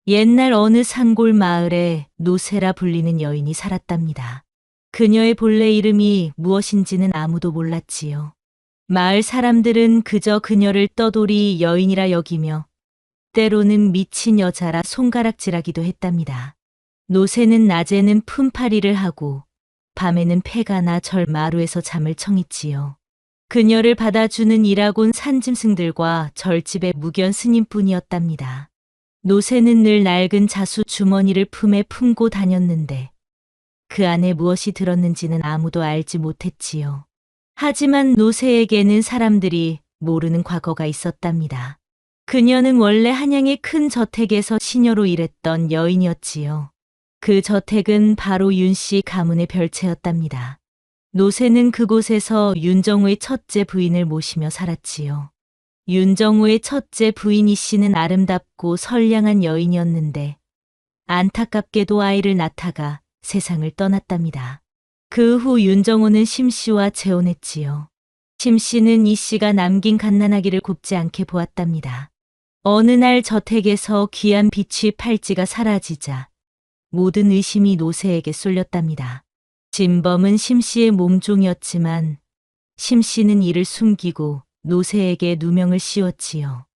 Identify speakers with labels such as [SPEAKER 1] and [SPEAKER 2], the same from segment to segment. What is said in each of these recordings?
[SPEAKER 1] 옛날 어느 산골 마을에 노세라 불리는 여인이 살았답니다. 그녀의 본래 이름이 무엇인지는 아무도 몰랐지요. 마을 사람들은 그저 그녀를 떠돌이 여인이라 여기며 때로는 미친 여자라 손가락질하기도 했답니다. 노새는 낮에는 품팔이를 하고 밤에는 패가 나 절 마루에서 잠을 청했지요. 그녀를 받아주는 일하곤 산짐승들과 절집의 무견 스님뿐이었답니다. 노새는 늘 낡은 자수 주머니를 품에 품고 다녔는데 그 안에 무엇이 들었는지는 아무도 알지 못했지요. 하지만 노새에게는 사람들이 모르는 과거가 있었답니다. 그녀는 원래 한양의 큰 저택에서 시녀로 일했던 여인이었지요. 그 저택은 바로 윤씨 가문의 별채였답니다. 노새는 그곳에서 윤정우의 첫째 부인을 모시며 살았지요. 윤정우의 첫째 부인 이 씨는 아름답고 선량한 여인이었는데 안타깝게도 아이를 낳다가 세상을 떠났답니다. 그 후 윤정우는 심 씨와 재혼했지요. 심 씨는 이 씨가 남긴 갓난아기를 곱지 않게 보았답니다. 어느 날 저택에서 귀한 비취 팔찌가 사라지자 모든 의심이 노새에게 쏠렸답니다. 진범은 심 씨의 몸종이었지만 심 씨는 이를 숨기고 노새에게 누명을 씌웠지요.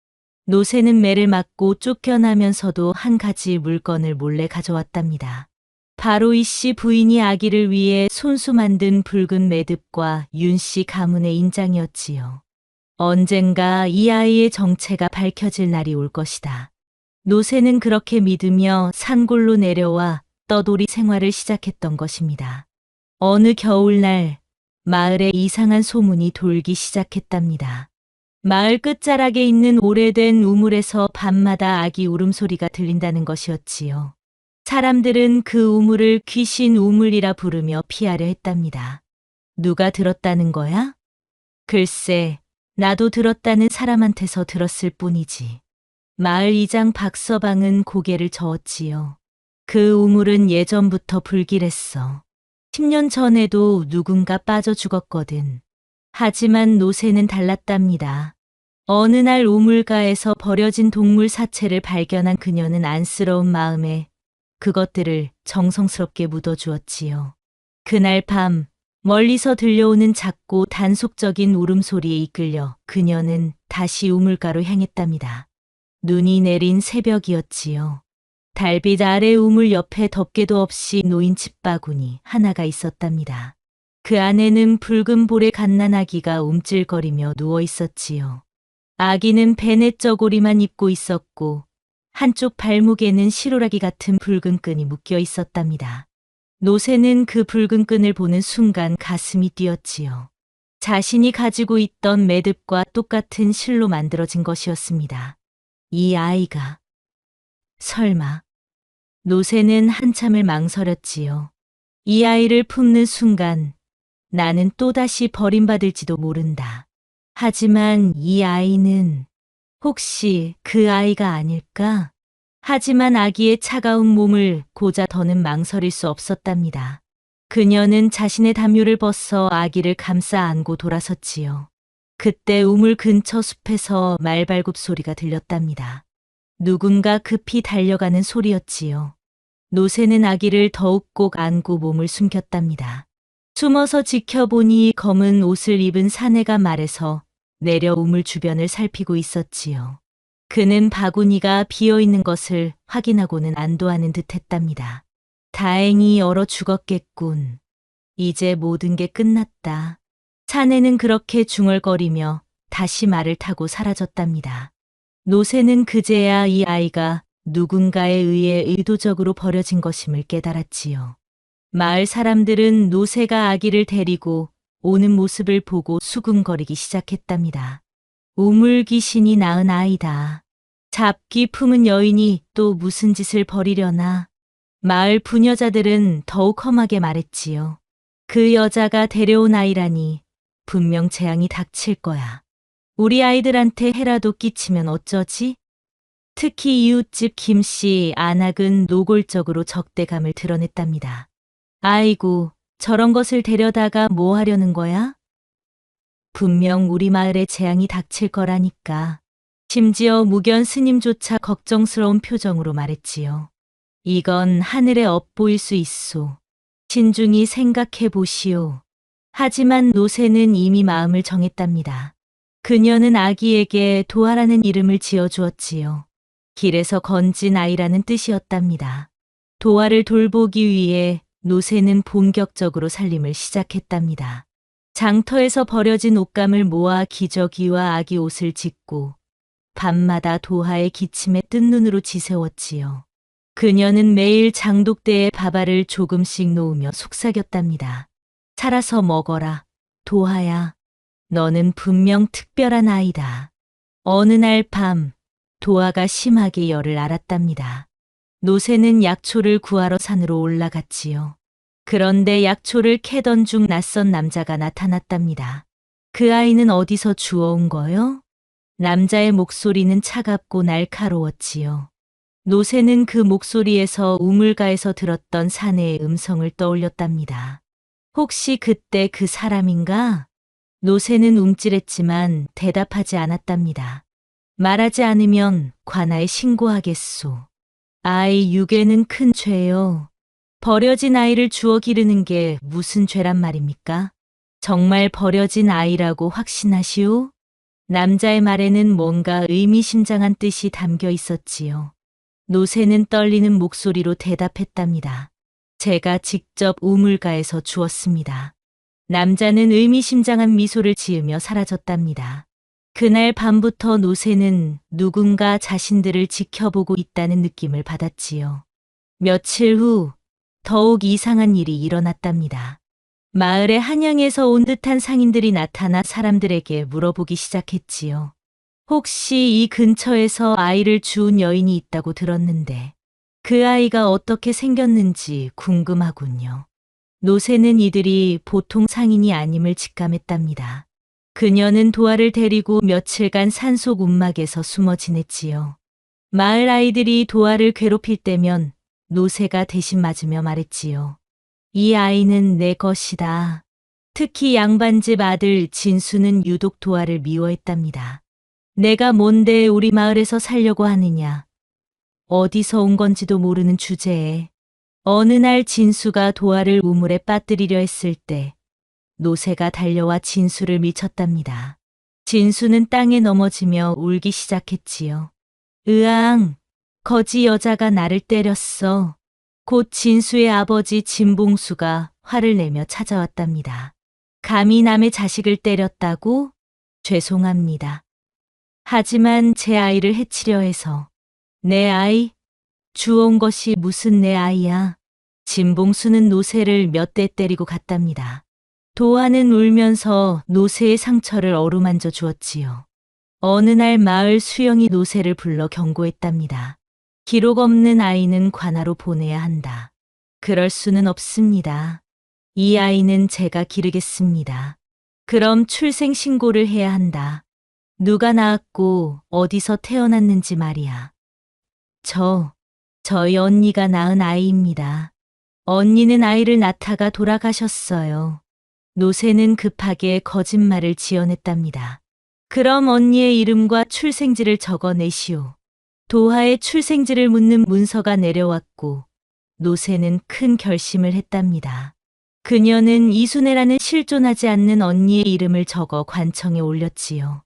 [SPEAKER 1] 노새는 매를 맞고 쫓겨나면서도 한 가지 물건을 몰래 가져왔답니다. 바로 이 씨 부인이 아기를 위해 손수 만든 붉은 매듭과 윤 씨 가문의 인장이었지요. 언젠가 이 아이의 정체가 밝혀질 날이 올 것이다. 노새는 그렇게 믿으며 산골로 내려와 떠돌이 생활을 시작했던 것입니다. 어느 겨울날 마을에 이상한 소문이 돌기 시작했답니다. 마을 끝자락에 있는 오래된 우물에서 밤마다 아기 울음소리가 들린다는 것이었지요. 사람들은 그 우물을 귀신 우물이라 부르며 피하려 했답니다. 누가 들었다는 거야? 글쎄, 나도 들었다는 사람한테서 들었을 뿐이지. 마을 이장 박서방은 고개를 저었지요. 그 우물은 예전부터 불길했어. 10년 전에도 누군가 빠져 죽었거든. 하지만 노새는 달랐답니다. 어느 날 우물가에서 버려진 동물 사체를 발견한 그녀는 안쓰러운 마음에 그것들을 정성스럽게 묻어주었지요. 그날 밤 멀리서 들려오는 작고 단속적인 울음소리에 이끌려 그녀는 다시 우물가로 향했답니다. 눈이 내린 새벽이었지요. 달빛 아래 우물 옆에 덮개도 없이 놓인 집바구니 하나가 있었답니다. 그 안에는 붉은 볼의 갓난아기가 움찔거리며 누워 있었지요. 아기는 베넷 저고리만 입고 있었고 한쪽 발목에는 시로라기 같은 붉은 끈이 묶여 있었답니다. 노새는 그 붉은 끈을 보는 순간 가슴이 뛰었지요. 자신이 가지고 있던 매듭과 똑같은 실로 만들어진 것이었습니다. 이 아이가 설마. 노새는 한참을 망설였지요. 이 아이를 품는 순간 나는 또다시 버림받을지도 모른다. 하지만 이 아이는 혹시 그 아이가 아닐까? 하지만 아기의 차가운 몸을 고자 더는 망설일 수 없었답니다. 그녀는 자신의 담요를 벗어 아기를 감싸 안고 돌아섰지요. 그때 우물 근처 숲에서 말발굽 소리가 들렸답니다. 누군가 급히 달려가는 소리였지요. 노새는 아기를 더욱 꼭 안고 몸을 숨겼답니다. 숨어서 지켜보니 검은 옷을 입은 사내가 말에서 내려 우물 주변을 살피고 있었지요. 그는 바구니가 비어있는 것을 확인하고는 안도하는 듯했답니다. 다행히 얼어 죽었겠군. 이제 모든 게 끝났다. 사내는 그렇게 중얼거리며 다시 말을 타고 사라졌답니다. 노새는 그제야 이 아이가 누군가에 의해 의도적으로 버려진 것임을 깨달았지요. 마을 사람들은 노새가 아기를 데리고 오는 모습을 보고 수군거리기 시작했답니다. 우물 귀신이 낳은 아이다. 잡기 품은 여인이 또 무슨 짓을 벌이려나. 마을 부녀자들은 더욱 험하게 말했지요. 그 여자가 데려온 아이라니 분명 재앙이 닥칠 거야. 우리 아이들한테 해라도 끼치면 어쩌지? 특히 이웃집 김씨 안악은 노골적으로 적대감을 드러냈답니다. 아이고, 저런 것을 데려다가 뭐 하려는 거야? 분명 우리 마을에 재앙이 닥칠 거라니까. 심지어 무견 스님조차 걱정스러운 표정으로 말했지요. 이건 하늘의 업보일 수 있소. 신중히 생각해 보시오. 하지만 노새는 이미 마음을 정했답니다. 그녀는 아기에게 도아라는 이름을 지어주었지요. 길에서 건진 아이라는 뜻이었답니다. 도아를 돌보기 위해 노새는 본격적으로 살림을 시작했답니다. 장터에서 버려진 옷감을 모아 기저귀와 아기 옷을 짓고 밤마다 도하의 기침에 뜬 눈으로 지새웠지요. 그녀는 매일 장독대에 밥알을 조금씩 놓으며 속삭였답니다. 살아서 먹어라, 도하야. 너는 분명 특별한 아이다. 어느 날 밤, 도하가 심하게 열을 앓았답니다. 노새는 약초를 구하러 산으로 올라갔지요. 그런데 약초를 캐던 중 낯선 남자가 나타났답니다. 그 아이는 어디서 주워온 거요? 남자의 목소리는 차갑고 날카로웠지요. 노새는 그 목소리에서 우물가에서 들었던 사내의 음성을 떠올렸답니다. 혹시 그때 그 사람인가? 노새는 움찔했지만 대답하지 않았답니다. 말하지 않으면 관아에 신고하겠소. 아이 유괴는 큰 죄요. 버려진 아이를 주워 기르는 게 무슨 죄란 말입니까? 정말 버려진 아이라고 확신하시오? 남자의 말에는 뭔가 의미심장한 뜻이 담겨 있었지요. 노새는 떨리는 목소리로 대답했답니다. 제가 직접 우물가에서 주었습니다. 남자는 의미심장한 미소를 지으며 사라졌답니다. 그날 밤부터 노새는 누군가 자신들을 지켜보고 있다는 느낌을 받았지요. 며칠 후 더욱 이상한 일이 일어났답니다. 마을에 한양에서 온 듯한 상인들이 나타나 사람들에게 물어보기 시작했지요. 혹시 이 근처에서 아이를 주운 여인이 있다고 들었는데 그 아이가 어떻게 생겼는지 궁금하군요. 노새는 이들이 보통 상인이 아님을 직감했답니다. 그녀는 도아를 데리고 며칠간 산속 움막에서 숨어 지냈지요. 마을 아이들이 도아를 괴롭힐 때면 노새가 대신 맞으며 말했지요. 이 아이는 내 것이다. 특히 양반집 아들 진수는 유독 도아를 미워했답니다. 내가 뭔데 우리 마을에서 살려고 하느냐. 어디서 온 건지도 모르는 주제에 어느 날 진수가 도아를 우물에 빠뜨리려 했을 때 노새가 달려와 진수를 미쳤답니다. 진수는 땅에 넘어지며 울기 시작했지요. 으앙, 거지 여자가 나를 때렸어. 곧 진수의 아버지 진봉수가 화를 내며 찾아왔답니다. 감히 남의 자식을 때렸다고? 죄송합니다. 하지만 제 아이를 해치려 해서. 내 아이? 주워온 것이 무슨 내 아이야? 진봉수는 노새를 몇 대 때리고 갔답니다. 도아는 울면서 노새의 상처를 어루만져 주었지요. 어느 날 마을 수영이 노새를 불러 경고했답니다. 기록 없는 아이는 관아로 보내야 한다. 그럴 수는 없습니다. 이 아이는 제가 기르겠습니다. 그럼 출생 신고를 해야 한다. 누가 낳았고 어디서 태어났는지 말이야. 저희 언니가 낳은 아이입니다. 언니는 아이를 낳다가 돌아가셨어요. 노새는 급하게 거짓말을 지어냈답니다. 그럼 언니의 이름과 출생지를 적어내시오. 도하의 출생지를 묻는 문서가 내려왔고 노새는 큰 결심을 했답니다. 그녀는 이순애라는 실존하지 않는 언니의 이름을 적어 관청에 올렸지요.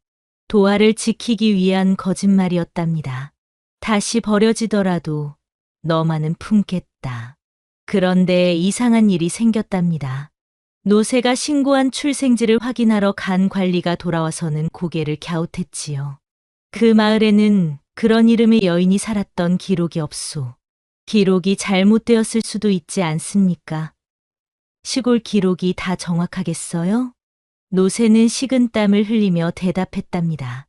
[SPEAKER 1] 도하를 지키기 위한 거짓말이었답니다. 다시 버려지더라도 너만은 품겠다. 그런데 이상한 일이 생겼답니다. 노새가 신고한 출생지를 확인하러 간 관리가 돌아와서는 고개를 갸웃했지요. 그 마을에는 그런 이름의 여인이 살았던 기록이 없소. 기록이 잘못되었을 수도 있지 않습니까? 시골 기록이 다 정확하겠어요? 노새는 식은땀을 흘리며 대답했답니다.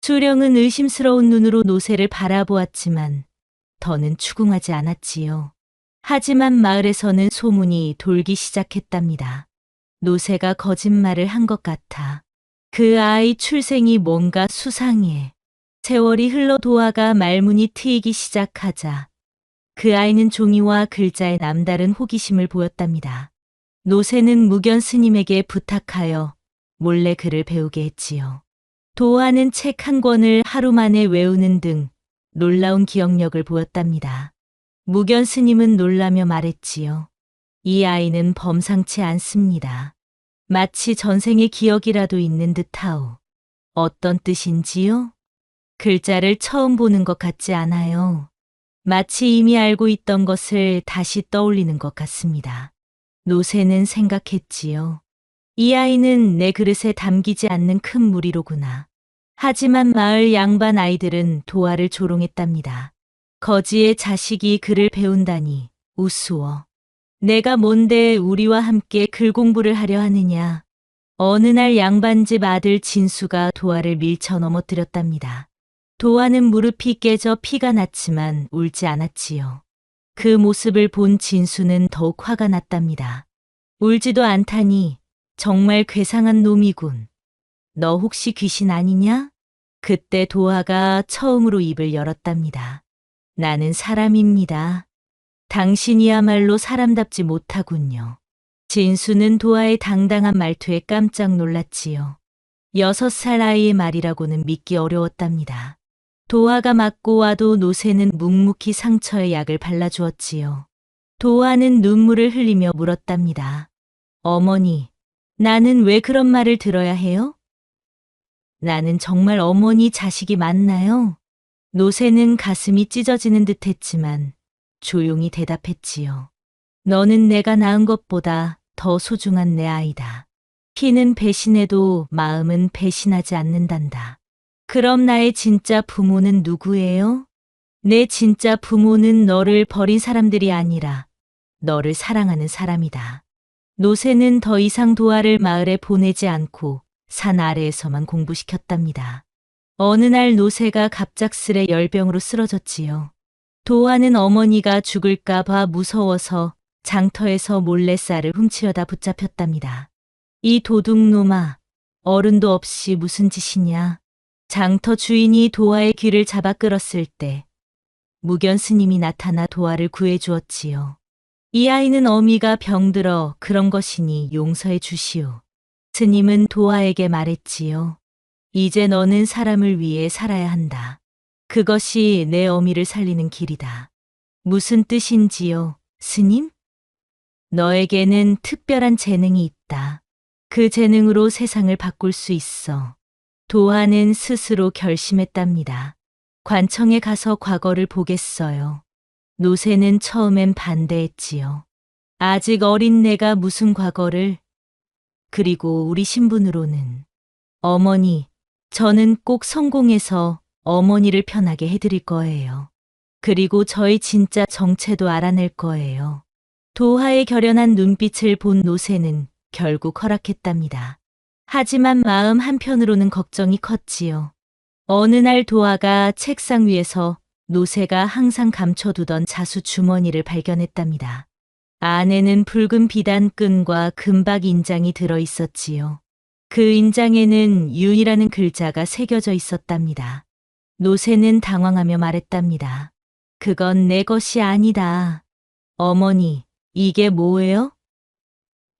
[SPEAKER 1] 수령은 의심스러운 눈으로 노새를 바라보았지만 더는 추궁하지 않았지요. 하지만 마을에서는 소문이 돌기 시작했답니다. 노새가 거짓말을 한 것 같아. 그 아이 출생이 뭔가 수상해. 세월이 흘러 도아가 말문이 트이기 시작하자 그 아이는 종이와 글자에 남다른 호기심을 보였답니다. 노새는 무견 스님에게 부탁하여 몰래 글을 배우게 했지요. 도화는 책 한 권을 하루 만에 외우는 등 놀라운 기억력을 보였답니다. 무견 스님은 놀라며 말했지요. 이 아이는 범상치 않습니다. 마치 전생의 기억이라도 있는 듯하오. 어떤 뜻인지요? 글자를 처음 보는 것 같지 않아요. 마치 이미 알고 있던 것을 다시 떠올리는 것 같습니다. 노새는 생각했지요. 이 아이는 내 그릇에 담기지 않는 큰 무리로구나. 하지만 마을 양반 아이들은 도화를 조롱했답니다. 거지의 자식이 글을 배운다니 우스워. 내가 뭔데 우리와 함께 글 공부를 하려 하느냐. 어느 날 양반집 아들 진수가 도화를 밀쳐 넘어뜨렸답니다. 도화는 무릎이 깨져 피가 났지만 울지 않았지요. 그 모습을 본 진수는 더욱 화가 났답니다. 울지도 않다니 정말 괴상한 놈이군. 너 혹시 귀신 아니냐? 그때 도화가 처음으로 입을 열었답니다. 나는 사람입니다. 당신이야말로 사람답지 못하군요. 진수는 도화의 당당한 말투에 깜짝 놀랐지요. 6살 아이의 말이라고는 믿기 어려웠답니다. 도화가 맞고 와도 노새는 묵묵히 상처에 약을 발라주었지요. 도화는 눈물을 흘리며 물었답니다. 어머니, 나는 왜 그런 말을 들어야 해요? 나는 정말 어머니 자식이 맞나요? 노새는 가슴이 찢어지는 듯 했지만 조용히 대답했지요. 너는 내가 낳은 것보다 더 소중한 내 아이다. 피는 배신해도 마음은 배신하지 않는단다. 그럼 나의 진짜 부모는 누구예요? 내 진짜 부모는 너를 버린 사람들이 아니라 너를 사랑하는 사람이다. 노새는 더 이상 도화를 마을에 보내지 않고 산 아래에서만 공부시켰답니다. 어느 날 노새가 갑작스레 열병으로 쓰러졌지요. 도화는 어머니가 죽을까봐 무서워서 장터에서 몰래 쌀을 훔치려다 붙잡혔답니다. 이 도둑놈아, 어른도 없이 무슨 짓이냐. 장터 주인이 도화의 귀를 잡아 끌었을 때 무견 스님이 나타나 도화를 구해주었지요. 이 아이는 어미가 병들어 그런 것이니 용서해 주시오. 스님은 도화에게 말했지요. 이제 너는 사람을 위해 살아야 한다. 그것이 내 어미를 살리는 길이다. 무슨 뜻인지요, 스님? 너에게는 특별한 재능이 있다. 그 재능으로 세상을 바꿀 수 있어. 도화는 스스로 결심했답니다. 관청에 가서 과거를 보겠어요. 노새는 처음엔 반대했지요. 아직 어린 내가 무슨 과거를. 그리고 우리 신분으로는. 어머니, 저는 꼭 성공해서 어머니를 편하게 해드릴 거예요. 그리고 저의 진짜 정체도 알아낼 거예요. 도화의 결연한 눈빛을 본 노새는 결국 허락했답니다. 하지만 마음 한편으로는 걱정이 컸지요. 어느 날 도화가 책상 위에서 노새가 항상 감춰두던 자수 주머니를 발견했답니다. 안에는 붉은 비단끈과 금박 인장이 들어 있었지요. 그 인장에는 윤이라는 글자가 새겨져 있었답니다. 노새는 당황하며 말했답니다. 그건 내 것이 아니다. 어머니, 이게 뭐예요?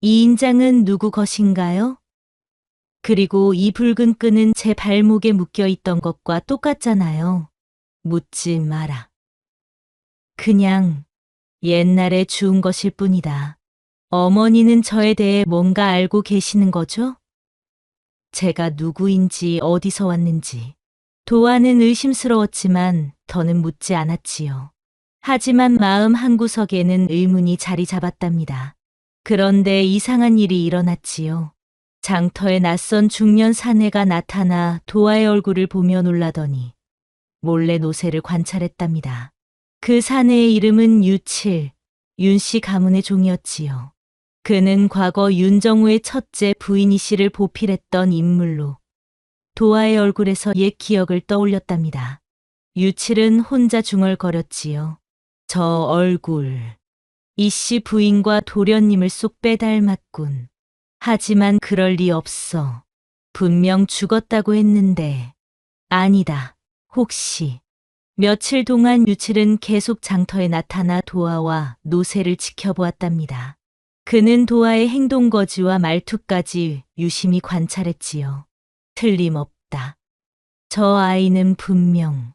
[SPEAKER 1] 이 인장은 누구 것인가요? 그리고 이 붉은 끈은 제 발목에 묶여 있던 것과 똑같잖아요. 묻지 마라. 그냥 옛날에 주운 것일 뿐이다. 어머니는 저에 대해 뭔가 알고 계시는 거죠? 제가 누구인지 어디서 왔는지. 도화는 의심스러웠지만 더는 묻지 않았지요. 하지만 마음 한구석에는 의문이 자리 잡았답니다. 그런데 이상한 일이 일어났지요. 장터에 낯선 중년 사내가 나타나 도화의 얼굴을 보며 놀라더니 몰래 노새를 관찰했답니다. 그 사내의 이름은 유칠, 윤씨 가문의 종이었지요. 그는 과거 윤정우의 첫째 부인이 씨를 보필했던 인물로 도화의 얼굴에서 옛 기억을 떠올렸답니다. 유칠은 혼자 중얼거렸지요. 저 얼굴, 이씨 부인과 도련님을 쏙 빼닮았군. 하지만 그럴 리 없어. 분명 죽었다고 했는데. 아니다. 혹시. 며칠 동안 유칠은 계속 장터에 나타나 도화와 노새를 지켜보았답니다. 그는 도화의 행동거지와 말투까지 유심히 관찰했지요. 틀림없다. 저 아이는 분명.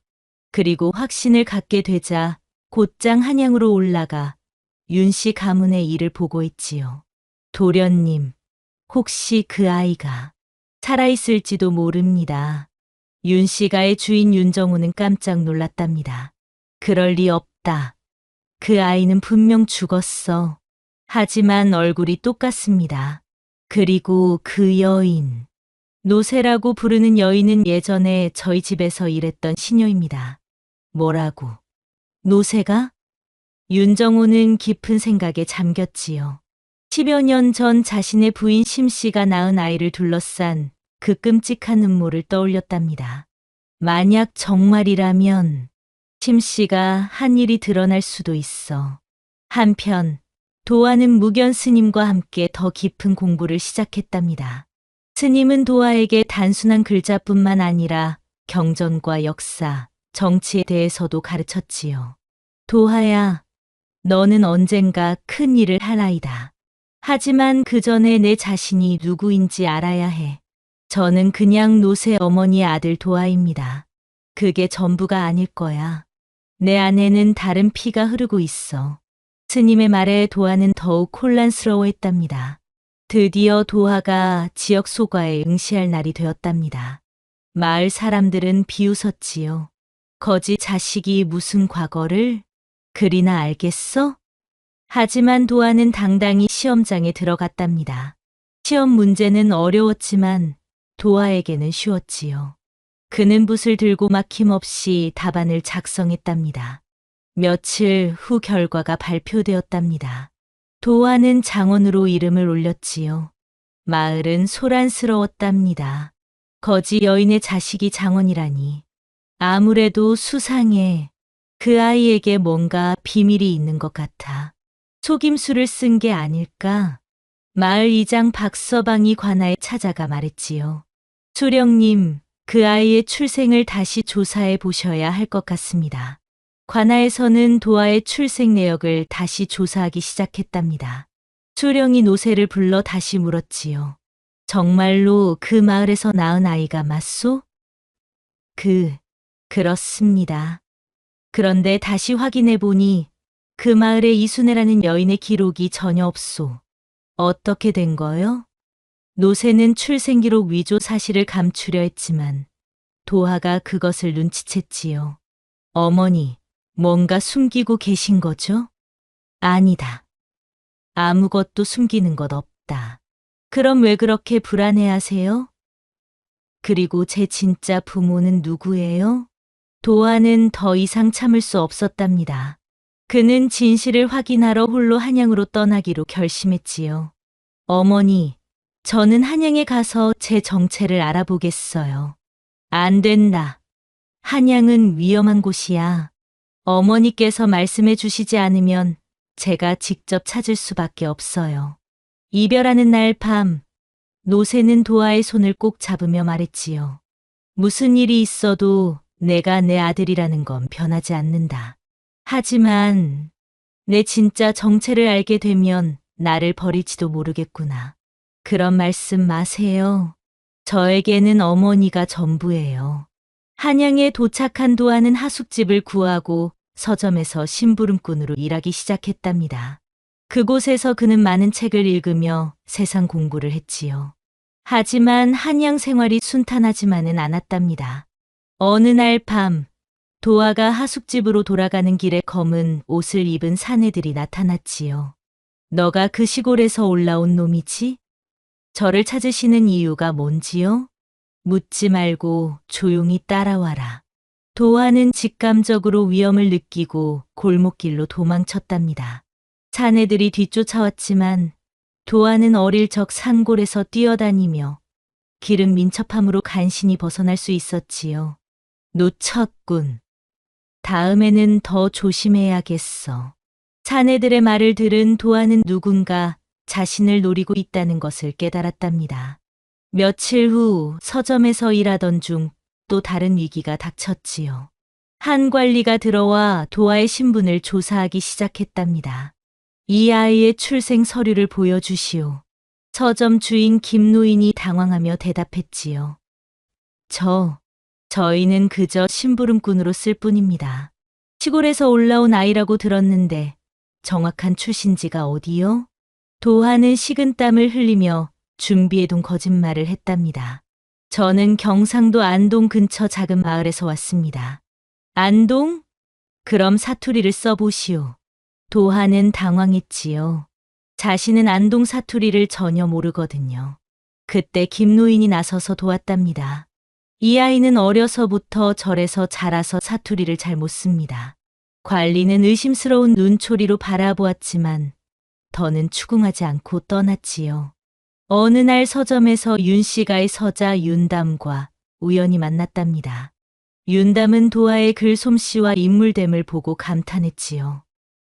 [SPEAKER 1] 그리고 확신을 갖게 되자 곧장 한양으로 올라가 윤 씨 가문의 일을 보고 있지요. 도련님, 혹시 그 아이가 살아있을지도 모릅니다. 윤 씨가의 주인 윤정호는 깜짝 놀랐답니다. 그럴 리 없다. 그 아이는 분명 죽었어. 하지만 얼굴이 똑같습니다. 그리고 그 여인, 노세라고 부르는 여인은 예전에 저희 집에서 일했던 시녀입니다. 뭐라고? 노세가? 윤정호는 깊은 생각에 잠겼지요. 10여 년 전 자신의 부인 심 씨가 낳은 아이를 둘러싼 그 끔찍한 음모를 떠올렸답니다. 만약 정말이라면 심 씨가 한 일이 드러날 수도 있어. 한편 도화는 무견 스님과 함께 더 깊은 공부를 시작했답니다. 스님은 도화에게 단순한 글자뿐만 아니라 경전과 역사, 정치에 대해서도 가르쳤지요. 도화야, 너는 언젠가 큰 일을 할 아이다. 하지만 그 전에 내 자신이 누구인지 알아야 해. 저는 그냥 노세 어머니의 아들 도화입니다. 그게 전부가 아닐 거야. 내 안에는 다른 피가 흐르고 있어. 스님의 말에 도화는 더욱 혼란스러워했답니다. 드디어 도화가 지역 소과에 응시할 날이 되었답니다. 마을 사람들은 비웃었지요. 거지 자식이 무슨 과거를 그리나 알겠어? 하지만 도화는 당당히 시험장에 들어갔답니다. 시험 문제는 어려웠지만 도화에게는 쉬웠지요. 그는 붓을 들고 막힘없이 답안을 작성했답니다. 며칠 후 결과가 발표되었답니다. 도화는 장원으로 이름을 올렸지요. 마을은 소란스러웠답니다. 거지 여인의 자식이 장원이라니. 아무래도 수상해. 그 아이에게 뭔가 비밀이 있는 것 같아. 속임수를 쓴 게 아닐까? 마을 이장 박서방이 관아에 찾아가 말했지요. 수령님, 그 아이의 출생을 다시 조사해 보셔야 할 것 같습니다. 관아에서는 도화의 출생 내역을 다시 조사하기 시작했답니다. 수령이 노새를 불러 다시 물었지요. 정말로 그 마을에서 낳은 아이가 맞소? 그렇습니다. 그런데 다시 확인해 보니 그 마을에 이순애라는 여인의 기록이 전혀 없소. 어떻게 된 거요? 노새는 출생기록 위조 사실을 감추려 했지만 도화가 그것을 눈치챘지요. 어머니, 뭔가 숨기고 계신 거죠? 아니다. 아무것도 숨기는 것 없다. 그럼 왜 그렇게 불안해하세요? 그리고 제 진짜 부모는 누구예요? 도화는 더 이상 참을 수 없었답니다. 그는 진실을 확인하러 홀로 한양으로 떠나기로 결심했지요. 어머니, 저는 한양에 가서 제 정체를 알아보겠어요. 안 된다. 한양은 위험한 곳이야. 어머니께서 말씀해 주시지 않으면 제가 직접 찾을 수밖에 없어요. 이별하는 날 밤, 노새는 도화의 손을 꼭 잡으며 말했지요. 무슨 일이 있어도 내가 내 아들이라는 건 변하지 않는다. 하지만 내 진짜 정체를 알게 되면 나를 버릴지도 모르겠구나. 그런 말씀 마세요. 저에게는 어머니가 전부예요. 한양에 도착한 도화는 하숙집을 구하고 서점에서 심부름꾼으로 일하기 시작했답니다. 그곳에서 그는 많은 책을 읽으며 세상 공부를 했지요. 하지만 한양 생활이 순탄하지만은 않았답니다. 어느 날 밤, 도화가 하숙집으로 돌아가는 길에 검은 옷을 입은 사내들이 나타났지요. 너가 그 시골에서 올라온 놈이지? 저를 찾으시는 이유가 뭔지요? 묻지 말고 조용히 따라와라. 도화는 직감적으로 위험을 느끼고 골목길로 도망쳤답니다. 사내들이 뒤쫓아왔지만 도화는 어릴 적 산골에서 뛰어다니며 길은 민첩함으로 간신히 벗어날 수 있었지요. 놓쳤군. 다음에는 더 조심해야겠어. 사내들의 말을 들은 도화는 누군가 자신을 노리고 있다는 것을 깨달았답니다. 며칠 후 서점에서 일하던 중 또 다른 위기가 닥쳤지요. 한 관리가 들어와 도화의 신분을 조사하기 시작했답니다. 이 아이의 출생 서류를 보여주시오. 서점 주인 김노인이 당황하며 대답했지요. 저 저희는 그저 심부름꾼으로 쓸 뿐입니다. 시골에서 올라온 아이라고 들었는데 정확한 출신지가 어디요? 도하는 식은땀을 흘리며 준비해둔 거짓말을 했답니다. 저는 경상도 안동 근처 작은 마을에서 왔습니다. 안동? 그럼 사투리를 써보시오. 도하는 당황했지요. 자신은 안동 사투리를 전혀 모르거든요. 그때 김노인이 나서서 도왔답니다. 이 아이는 어려서부터 절에서 자라서 사투리를 잘 못 씁니다. 관리는 의심스러운 눈초리로 바라보았지만 더는 추궁하지 않고 떠났지요. 어느 날 서점에서 윤 씨가의 서자 윤담과 우연히 만났답니다. 윤담은 도하의 글솜씨와 인물됨을 보고 감탄했지요.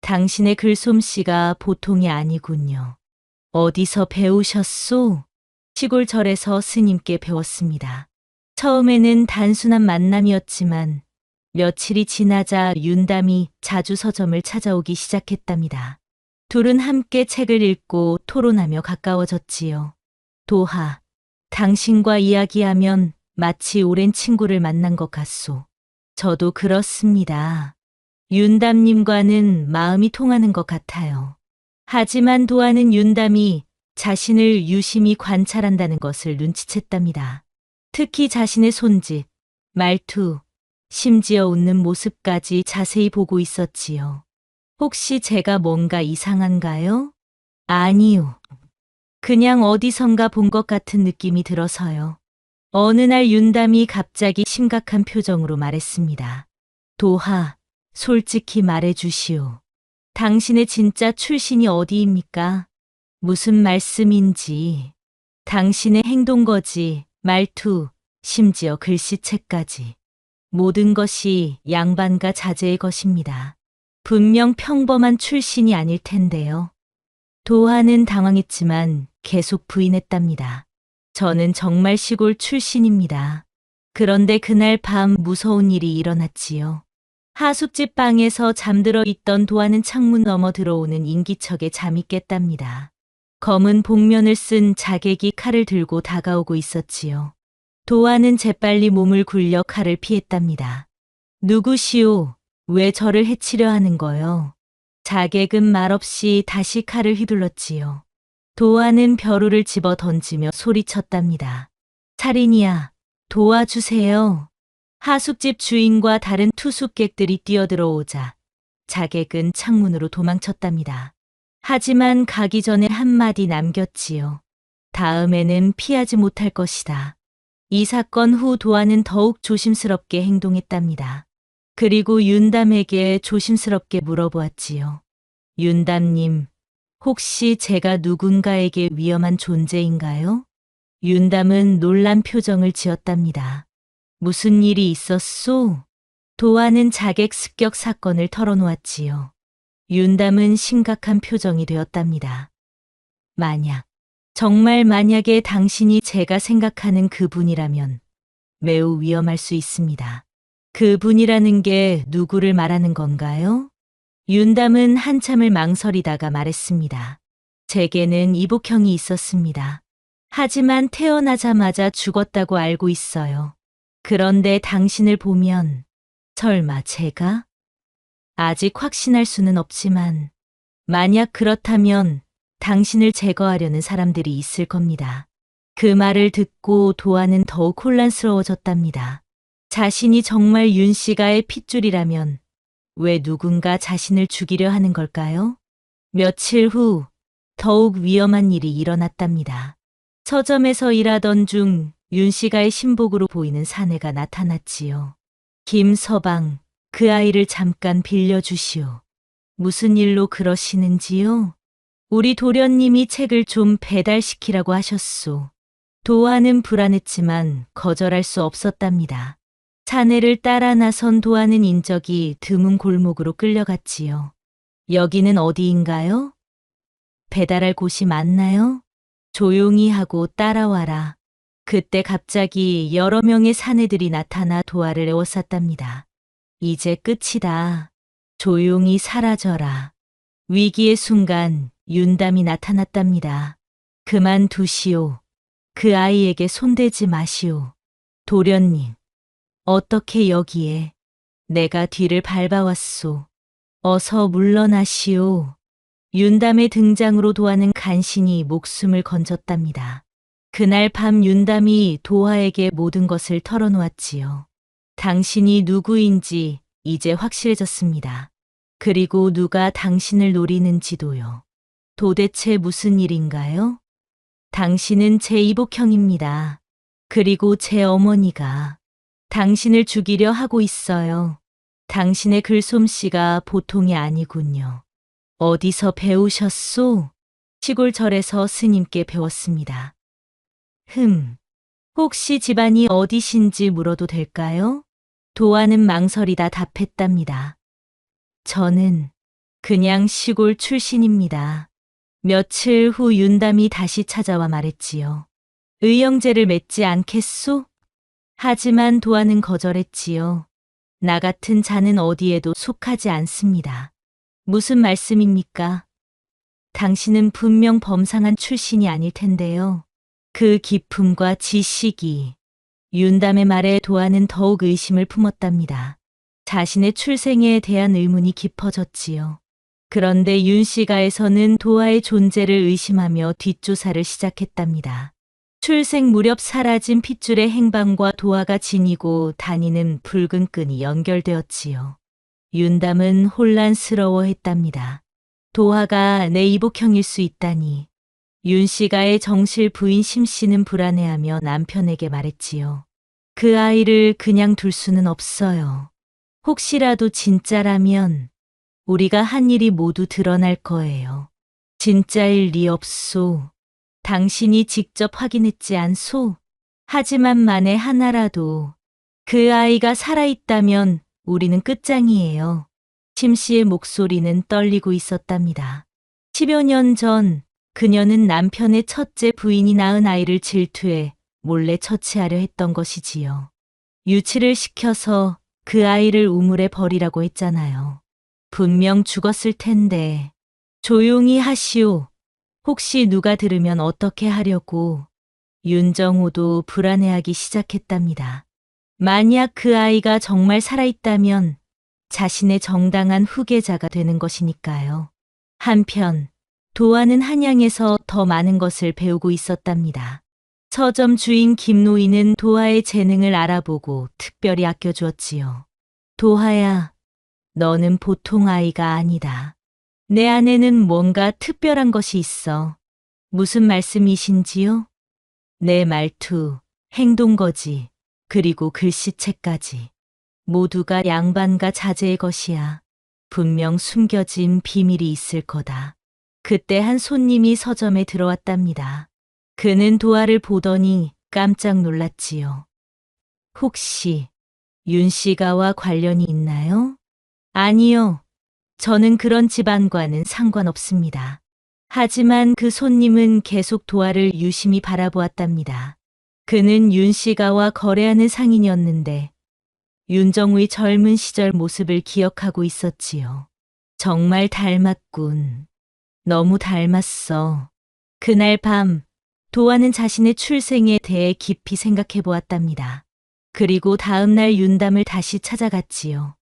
[SPEAKER 1] 당신의 글솜씨가 보통이 아니군요. 어디서 배우셨소? 시골 절에서 스님께 배웠습니다. 처음에는 단순한 만남이었지만 며칠이 지나자 윤담이 자주 서점을 찾아오기 시작했답니다. 둘은 함께 책을 읽고 토론하며 가까워졌지요. 도하, 당신과 이야기하면 마치 오랜 친구를 만난 것 같소. 저도 그렇습니다. 윤담님과는 마음이 통하는 것 같아요. 하지만 도하는 윤담이 자신을 유심히 관찰한다는 것을 눈치챘답니다. 특히 자신의 손짓, 말투, 심지어 웃는 모습까지 자세히 보고 있었지요. 혹시 제가 뭔가 이상한가요? 아니요. 그냥 어디선가 본 것 같은 느낌이 들어서요. 어느 날 윤담이 갑자기 심각한 표정으로 말했습니다. 도하, 솔직히 말해주시오. 당신의 진짜 출신이 어디입니까? 무슨 말씀인지. 당신의 행동거지, 말투, 심지어 글씨체까지. 모든 것이 양반과 자제의 것입니다. 분명 평범한 출신이 아닐 텐데요. 도하는 당황했지만 계속 부인했답니다. 저는 정말 시골 출신입니다. 그런데 그날 밤 무서운 일이 일어났지요. 하숙집 방에서 잠들어 있던 도하는 창문 너머 들어오는 인기척에 잠이 깼답니다. 검은 복면을 쓴 자객이 칼을 들고 다가오고 있었지요. 도하는 재빨리 몸을 굴려 칼을 피했답니다. 누구시오? 왜 저를 해치려 하는 거요? 자객은 말없이 다시 칼을 휘둘렀지요. 도하는 벼루를 집어 던지며 소리쳤답니다. 살인이야, 도와주세요. 하숙집 주인과 다른 투숙객들이 뛰어들어오자 자객은 창문으로 도망쳤답니다. 하지만 가기 전에 한마디 남겼지요. 다음에는 피하지 못할 것이다. 이 사건 후 도하는 더욱 조심스럽게 행동했답니다. 그리고 윤담에게 조심스럽게 물어보았지요. 윤담님, 혹시 제가 누군가에게 위험한 존재인가요? 윤담은 놀란 표정을 지었답니다. 무슨 일이 있었소? 도하는 자객 습격 사건을 털어놓았지요. 윤담은 심각한 표정이 되었답니다. 정말 만약에 당신이 제가 생각하는 그분이라면 매우 위험할 수 있습니다. 그분이라는 게 누구를 말하는 건가요? 윤담은 한참을 망설이다가 말했습니다. 제게는 이복형이 있었습니다. 하지만 태어나자마자 죽었다고 알고 있어요. 그런데 당신을 보면 설마 제가? 아직 확신할 수는 없지만 만약 그렇다면 당신을 제거하려는 사람들이 있을 겁니다. 그 말을 듣고 도하는 더욱 혼란스러워졌답니다. 자신이 정말 윤 씨가의 핏줄이라면 왜 누군가 자신을 죽이려 하는 걸까요? 며칠 후 더욱 위험한 일이 일어났답니다. 서점에서 일하던 중 윤 씨가의 신복으로 보이는 사내가 나타났지요. 김서방, 그 아이를 잠깐 빌려주시오. 무슨 일로 그러시는지요? 우리 도련님이 책을 좀 배달시키라고 하셨소. 도하는 불안했지만 거절할 수 없었답니다. 사내를 따라 나선 도하는 인적이 드문 골목으로 끌려갔지요. 여기는 어디인가요? 배달할 곳이 많나요? 조용히 하고 따라와라. 그때 갑자기 여러 명의 사내들이 나타나 도하를 에워쌌답니다. 이제 끝이다. 조용히 사라져라. 위기의 순간 윤담이 나타났답니다. 그만두시오. 그 아이에게 손대지 마시오. 도련님, 어떻게 여기에? 내가 뒤를 밟아왔소. 어서 물러나시오. 윤담의 등장으로 도하는 간신히 목숨을 건졌답니다. 그날 밤 윤담이 도하에게 모든 것을 털어놓았지요. 당신이 누구인지 이제 확실해졌습니다. 그리고 누가 당신을 노리는지도요. 도대체 무슨 일인가요? 당신은 제 이복형입니다. 그리고 제 어머니가 당신을 죽이려 하고 있어요. 당신의 글솜씨가 보통이 아니군요. 어디서 배우셨소? 시골절에서 스님께 배웠습니다. 혹시 집안이 어디신지 물어도 될까요? 도하는 망설이다 답했답니다. 저는 그냥 시골 출신입니다. 며칠 후 윤담이 다시 찾아와 말했지요. 의형제를 맺지 않겠소? 하지만 도하는 거절했지요. 나 같은 자는 어디에도 속하지 않습니다. 무슨 말씀입니까? 당신은 분명 범상한 출신이 아닐 텐데요. 그 기품과 지식이 윤담의 말에 도하는 더욱 의심을 품었답니다. 자신의 출생에 대한 의문이 깊어졌지요. 그런데 윤씨가에서는 도하의 존재를 의심하며 뒷조사를 시작했답니다. 출생 무렵 사라진 핏줄의 행방과 도하가 지니고 다니는 붉은 끈이 연결되었지요. 윤담은 혼란스러워했답니다. 도하가 내 이복형일 수 있다니. 윤씨가의 정실 부인 심씨는 불안해하며 남편에게 말했지요. 그 아이를 그냥 둘 수는 없어요. 혹시라도 진짜라면 우리가 한 일이 모두 드러날 거예요. 진짜일 리 없소. 당신이 직접 확인했지 않소? 하지만 만에 하나라도 그 아이가 살아있다면 우리는 끝장이에요. 심씨의 목소리는 떨리고 있었답니다. 10여 년 전 그녀는 남편의 첫째 부인이 낳은 아이를 질투해 몰래 처치하려 했던 것이지요. 유치를 시켜서 그 아이를 우물에 버리라고 했잖아요. 분명 죽었을 텐데. 조용히 하시오. 혹시 누가 들으면 어떻게 하려고. 윤정호도 불안해하기 시작했답니다. 만약 그 아이가 정말 살아있다면 자신의 정당한 후계자가 되는 것이니까요. 한편 도하는 한양에서 더 많은 것을 배우고 있었답니다. 서점 주인 김노인은 도하의 재능을 알아보고 특별히 아껴주었지요. 도하야, 너는 보통 아이가 아니다. 내 안에는 뭔가 특별한 것이 있어. 무슨 말씀이신지요? 내 말투, 행동거지, 그리고 글씨체까지. 모두가 양반과 자제의 것이야. 분명 숨겨진 비밀이 있을 거다. 그때 한 손님이 서점에 들어왔답니다. 그는 도하를 보더니 깜짝 놀랐지요. 혹시 윤씨가와 관련이 있나요? 아니요. 저는 그런 집안과는 상관없습니다. 하지만 그 손님은 계속 도하를 유심히 바라보았답니다. 그는 윤씨가와 거래하는 상인이었는데 윤정우의 젊은 시절 모습을 기억하고 있었지요. 정말 닮았군. 너무 닮았어. 그날 밤 도하는 자신의 출생에 대해 깊이 생각해 보았답니다. 그리고 다음 날 윤담을 다시 찾아갔지요.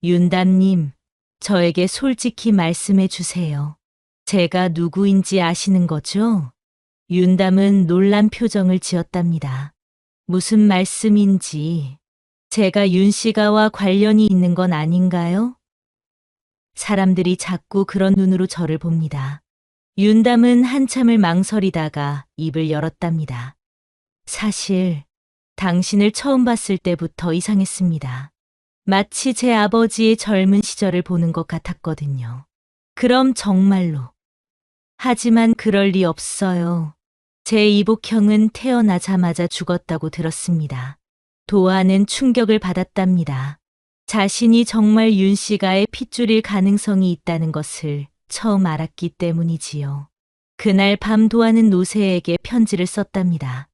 [SPEAKER 1] 윤담님, 저에게 솔직히 말씀해 주세요. 제가 누구인지 아시는 거죠? 윤담은 놀란 표정을 지었답니다. 무슨 말씀인지. 제가 윤씨가와 관련이 있는 건 아닌가요? 사람들이 자꾸 그런 눈으로 저를 봅니다. 윤담은 한참을 망설이다가 입을 열었답니다. 사실 당신을 처음 봤을 때부터 이상했습니다. 마치 제 아버지의 젊은 시절을 보는 것 같았거든요. 그럼 정말로. 하지만 그럴 리 없어요. 제 이복형은 태어나자마자 죽었다고 들었습니다. 도하는 충격을 받았답니다. 자신이 정말 윤씨가의 핏줄일 가능성이 있다는 것을 처음 알았기 때문이지요. 그날 밤 도하는 노새에게 편지를 썼답니다.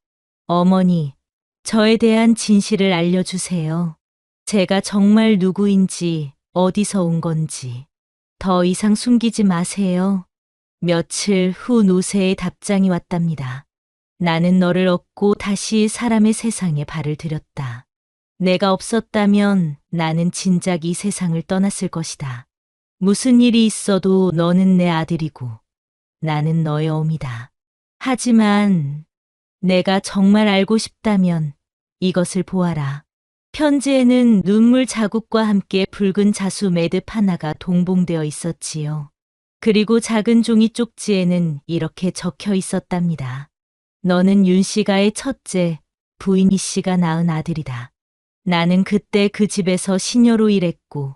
[SPEAKER 1] 어머니, 저에 대한 진실을 알려주세요. 제가 정말 누구인지, 어디서 온 건지. 더 이상 숨기지 마세요. 며칠 후 노새의 답장이 왔답니다. 나는 너를 얻고 다시 사람의 세상에 발을 들였다. 내가 없었다면 나는 진작 이 세상을 떠났을 것이다. 무슨 일이 있어도 너는 내 아들이고 나는 너의 어미다. 하지만 내가 정말 알고 싶다면 이것을 보아라. 편지에는 눈물 자국과 함께 붉은 자수 매듭 하나가 동봉되어 있었지요. 그리고 작은 종이 쪽지에는 이렇게 적혀 있었답니다. 너는 윤 씨가의 첫째, 부인 이 씨가 낳은 아들이다. 나는 그때 그 집에서 시녀로 일했고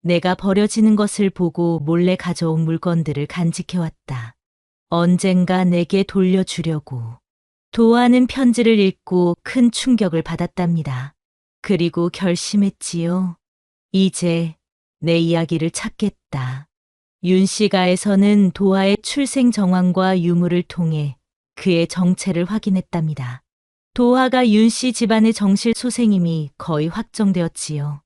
[SPEAKER 1] 내가 버려지는 것을 보고 몰래 가져온 물건들을 간직해왔다. 언젠가 내게 돌려주려고. 도아는 편지를 읽고 큰 충격을 받았답니다. 그리고 결심했지요. 이제 내 이야기를 찾겠다. 윤 씨가에서는 도아의 출생 정황과 유물을 통해 그의 정체를 확인했답니다. 도아가 윤 씨 집안의 정실 소생임이 거의 확정되었지요.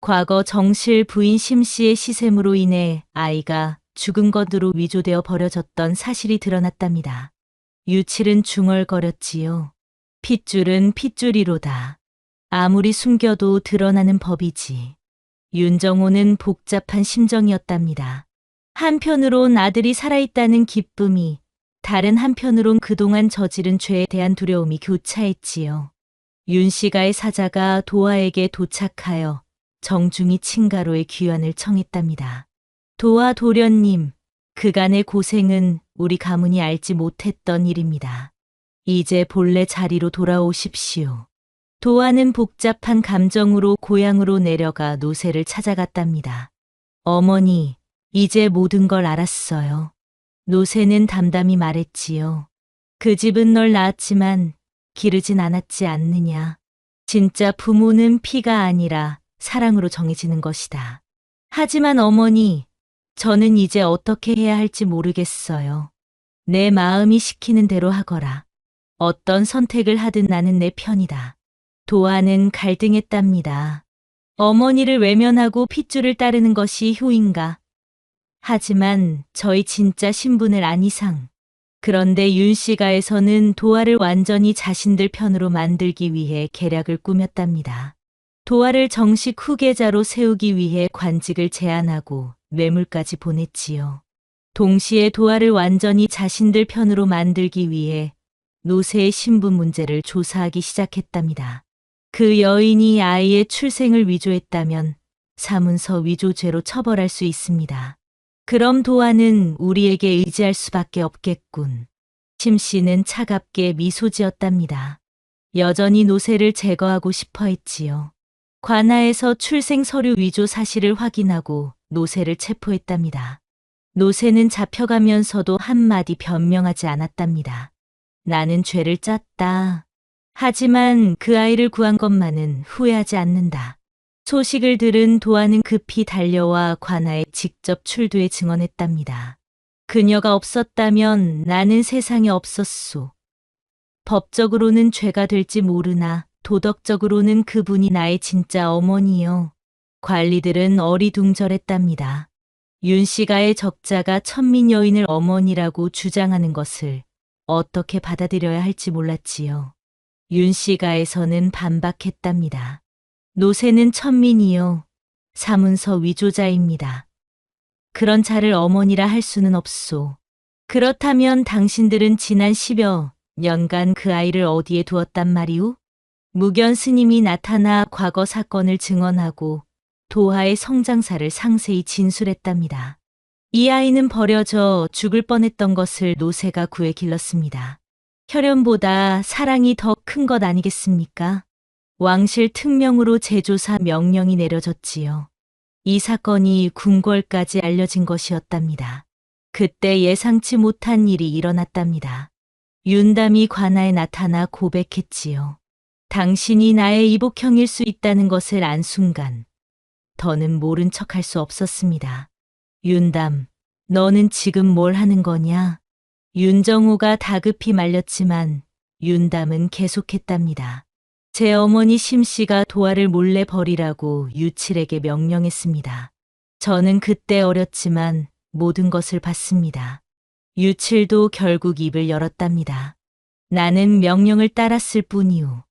[SPEAKER 1] 과거 정실 부인 심 씨의 시샘으로 인해 아이가 죽은 것으로 위조되어 버려졌던 사실이 드러났답니다. 유칠은 중얼거렸지요. 핏줄은 핏줄이로다. 아무리 숨겨도 드러나는 법이지. 윤정호는 복잡한 심정이었답니다. 한편으론 아들이 살아있다는 기쁨이, 다른 한편으론 그동안 저지른 죄에 대한 두려움이 교차했지요. 윤 씨가의 사자가 도아에게 도착하여 정중히 친가로의 귀환을 청했답니다. 도아 도련님, 그간의 고생은 우리 가문이 알지 못했던 일입니다. 이제 본래 자리로 돌아오십시오. 도아는 복잡한 감정으로 고향으로 내려가 노새를 찾아갔답니다. 어머니, 이제 모든 걸 알았어요. 노새는 담담히 말했지요. 그 집은 널 낳았지만 기르진 않았지 않느냐. 진짜 부모는 피가 아니라 사랑으로 정해지는 것이다. 하지만 어머니, 저는 이제 어떻게 해야 할지 모르겠어요. 내 마음이 시키는 대로 하거라. 어떤 선택을 하든 나는 내 편이다. 도아는 갈등했답니다. 어머니를 외면하고 핏줄을 따르는 것이 효인가? 하지만 저희 진짜 신분을 안 이상. 그런데 윤 씨가에서는 도아를 완전히 자신들 편으로 만들기 위해 계략을 꾸몄답니다. 도아를 정식 후계자로 세우기 위해 관직을 제안하고 뇌물까지 보냈지요. 동시에 도아를 완전히 자신들 편으로 만들기 위해 노새의 신분 문제를 조사하기 시작했답니다. 그 여인이 아이의 출생을 위조했다면 사문서 위조죄로 처벌할 수 있습니다. 그럼 도아는 우리에게 의지할 수밖에 없겠군. 심 씨는 차갑게 미소 지었답니다. 여전히 노새를 제거하고 싶어 했지요. 관아에서 출생 서류 위조 사실을 확인하고 노새를 체포했답니다. 노새는 잡혀가면서도 한마디 변명하지 않았답니다. 나는 죄를 짰다. 하지만 그 아이를 구한 것만은 후회하지 않는다. 소식을 들은 도아는 급히 달려와 관아에 직접 출두해 증언했답니다. 그녀가 없었다면 나는 세상에 없었소. 법적으로는 죄가 될지 모르나 도덕적으로는 그분이 나의 진짜 어머니요. 관리들은 어리둥절했답니다. 윤 씨가의 적자가 천민 여인을 어머니라고 주장하는 것을 어떻게 받아들여야 할지 몰랐지요. 윤 씨가에서는 반박했답니다. 노새는 천민이요. 사문서 위조자입니다. 그런 자를 어머니라 할 수는 없소. 그렇다면 당신들은 지난 10여 년간 그 아이를 어디에 두었단 말이오? 무견 스님이 나타나 과거 사건을 증언하고 도하의 성장사를 상세히 진술했답니다. 이 아이는 버려져 죽을 뻔했던 것을 노새가 구해 길렀습니다. 혈연보다 사랑이 더 큰 것 아니겠습니까? 왕실 특명으로 재조사 명령이 내려졌지요. 이 사건이 궁궐까지 알려진 것이었답니다. 그때 예상치 못한 일이 일어났답니다. 윤담이 관아에 나타나 고백했지요. 당신이 나의 이복형일 수 있다는 것을 안 순간 더는 모른 척할 수 없었습니다. 윤담, 너는 지금 뭘 하는 거냐? 윤정호가 다급히 말렸지만 윤담은 계속했답니다. 제 어머니 심 씨가 도아를 몰래 버리라고 유칠에게 명령했습니다. 저는 그때 어렸지만 모든 것을 봤습니다. 유칠도 결국 입을 열었답니다. 나는 명령을 따랐을 뿐이오.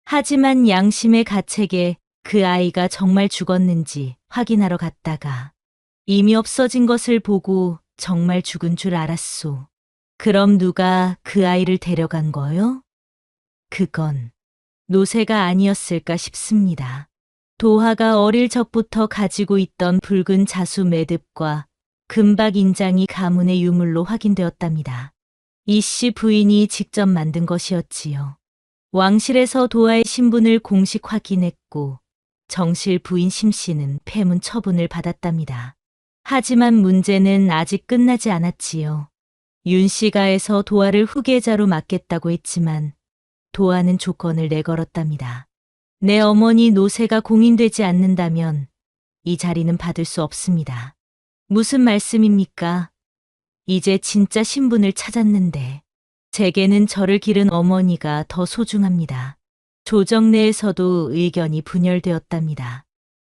[SPEAKER 1] 하지만 양심의 가책에 그 아이가 정말 죽었는지 확인하러 갔다가 이미 없어진 것을 보고 정말 죽은 줄 알았소. 그럼 누가 그 아이를 데려간 거요? 그건 노새가 아니었을까 싶습니다. 도화가 어릴 적부터 가지고 있던 붉은 자수 매듭과 금박 인장이 가문의 유물로 확인되었답니다. 이 씨 부인이 직접 만든 것이었지요. 왕실에서 도화의 신분을 공식 확인했고 정실 부인 심 씨는 폐문 처분을 받았답니다. 하지만 문제는 아직 끝나지 않았지요. 윤 씨가에서 도화를 후계자로 맡겠다고 했지만 도화는 조건을 내걸었답니다. 내 어머니 노새가 공인되지 않는다면 이 자리는 받을 수 없습니다. 무슨 말씀입니까? 이제 진짜 신분을 찾았는데 제게는 저를 기른 어머니가 더 소중합니다. 조정 내에서도 의견이 분열되었답니다.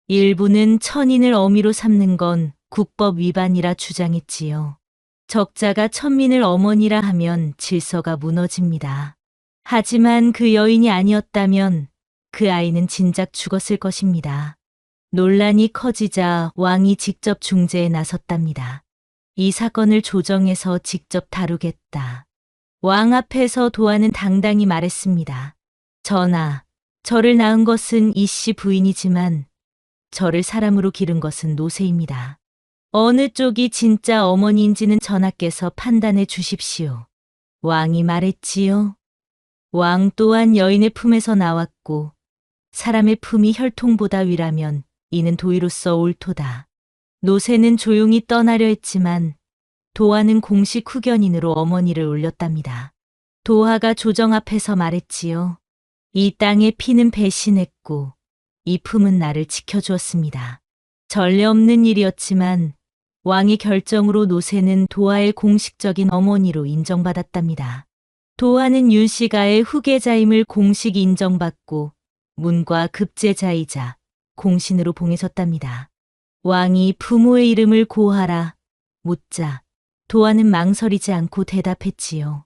[SPEAKER 1] 일부는 천인을 어미로 삼는 건 국법 위반이라 주장했지요. 적자가 천민을 어머니라 하면 질서가 무너집니다. 하지만 그 여인이 아니었다면 그 아이는 진작 죽었을 것입니다. 논란이 커지자 왕이 직접 중재에 나섰답니다. 이 사건을 조정해서 직접 다루겠다. 왕 앞에서 도화는 당당히 말했습니다. 전하, 저를 낳은 것은 이 씨 부인이지만 저를 사람으로 기른 것은 노새입니다. 어느 쪽이 진짜 어머니인지는 전하께서 판단해 주십시오. 왕이 말했지요. 왕 또한 여인의 품에서 나왔고 사람의 품이 혈통보다 위라면 이는 도의로서 옳도다. 노새는 조용히 떠나려 했지만 도화는 공식 후견인으로 어머니를 올렸답니다. 도화가 조정 앞에서 말했지요. 이 땅의 피는 배신했고 이 품은 나를 지켜주었습니다. 전례 없는 일이었지만 왕의 결정으로 노새는 도화의 공식적인 어머니로 인정받았답니다. 도화는 윤 씨가의 후계자임을 공식 인정받고 문과 급제자이자 공신으로 봉해졌답니다. 왕이 부모의 이름을 고하라 묻자 도화는 망설이지 않고 대답했지요.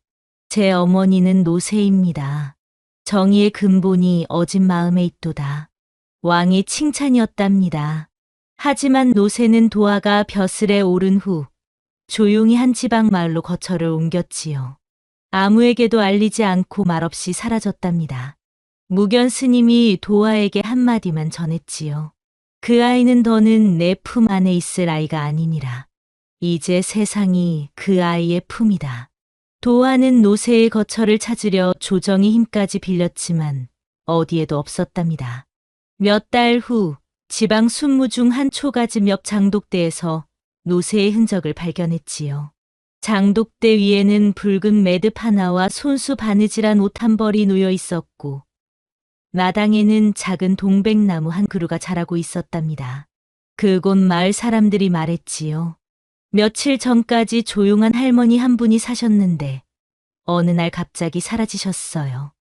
[SPEAKER 1] 제 어머니는 노새입니다. 정의의 근본이 어진 마음에 있도다. 왕의 칭찬이었답니다. 하지만 노새는 도화가 벼슬에 오른 후 조용히 한 지방 마을로 거처를 옮겼지요. 아무에게도 알리지 않고 말없이 사라졌답니다. 무견 스님이 도화에게 한마디만 전했지요. 그 아이는 더는 내 품 안에 있을 아이가 아니니라. 이제 세상이 그 아이의 품이다. 도화는 노새의 거처를 찾으려 조정의 힘까지 빌렸지만 어디에도 없었답니다. 몇 달 후 지방 순무 중 한 초가집 옆 장독대에서 노새의 흔적을 발견했지요. 장독대 위에는 붉은 매듭 하나와 손수 바느질한 옷 한 벌이 놓여 있었고 마당에는 작은 동백나무 한 그루가 자라고 있었답니다. 그곳 마을 사람들이 말했지요. 며칠 전까지 조용한 할머니 한 분이 사셨는데 어느 날 갑자기 사라지셨어요.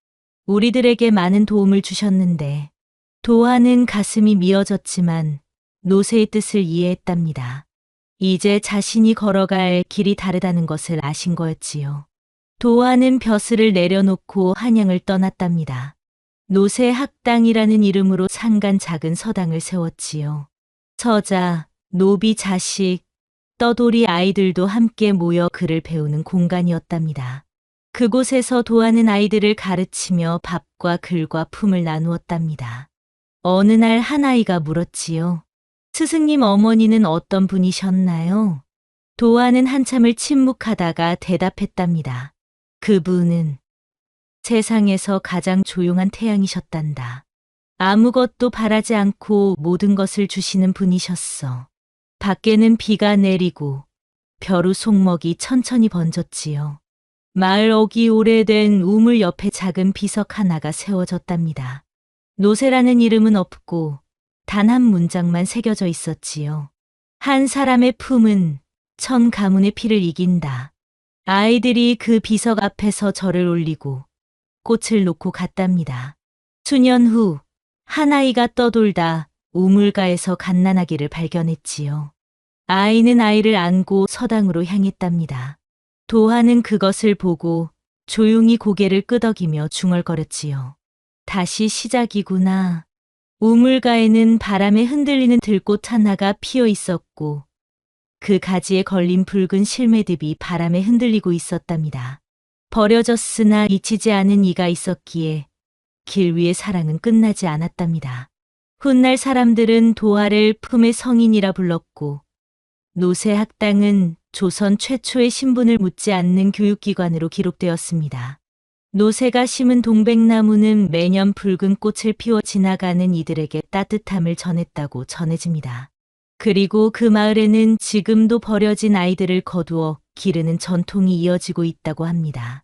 [SPEAKER 1] 우리들에게 많은 도움을 주셨는데 도화는 가슴이 미어졌지만 노새의 뜻을 이해했답니다. 이제 자신이 걸어갈 길이 다르다는 것을 아신 거였지요. 도화는 벼슬을 내려놓고 한양을 떠났답니다. 노새 학당이라는 이름으로 상간 작은 서당을 세웠지요. 서자, 노비 자식, 떠돌이 아이들도 함께 모여 글을 배우는 공간이었답니다. 그곳에서 도화는 아이들을 가르치며 밥과 글과 품을 나누었답니다. 어느 날 한 아이가 물었지요. 스승님 어머니는 어떤 분이셨나요? 도화는 한참을 침묵하다가 대답했답니다. 그분은 세상에서 가장 조용한 태양이셨단다. 아무것도 바라지 않고 모든 것을 주시는 분이셨어. 밖에는 비가 내리고 벼루 송먹이 천천히 번졌지요. 마을 어기 오래된 우물 옆에 작은 비석 하나가 세워졌답니다. 노새라는 이름은 없고 단 한 문장만 새겨져 있었지요. 한 사람의 품은 천 가문의 피를 이긴다. 아이들이 그 비석 앞에서 절을 올리고 꽃을 놓고 갔답니다. 수년 후 한 아이가 떠돌다 우물가에서 갓난아기를 발견했지요. 아이는 아이를 안고 서당으로 향했답니다. 도화는 그것을 보고 조용히 고개를 끄덕이며 중얼거렸지요. 다시 시작이구나. 우물가에는 바람에 흔들리는 들꽃 하나가 피어 있었고 그 가지에 걸린 붉은 실매듭이 바람에 흔들리고 있었답니다. 버려졌으나 잊히지 않은 이가 있었기에 길 위의 사랑은 끝나지 않았답니다. 훗날 사람들은 도화를 품의 성인이라 불렀고 노새학당은 조선 최초의 신분을 묻지 않는 교육기관으로 기록되었습니다. 노새가 심은 동백나무는 매년 붉은 꽃을 피워 지나가는 이들에게 따뜻함을 전했다고 전해집니다. 그리고 그 마을에는 지금도 버려진 아이들을 거두어 기르는 전통이 이어지고 있다고 합니다.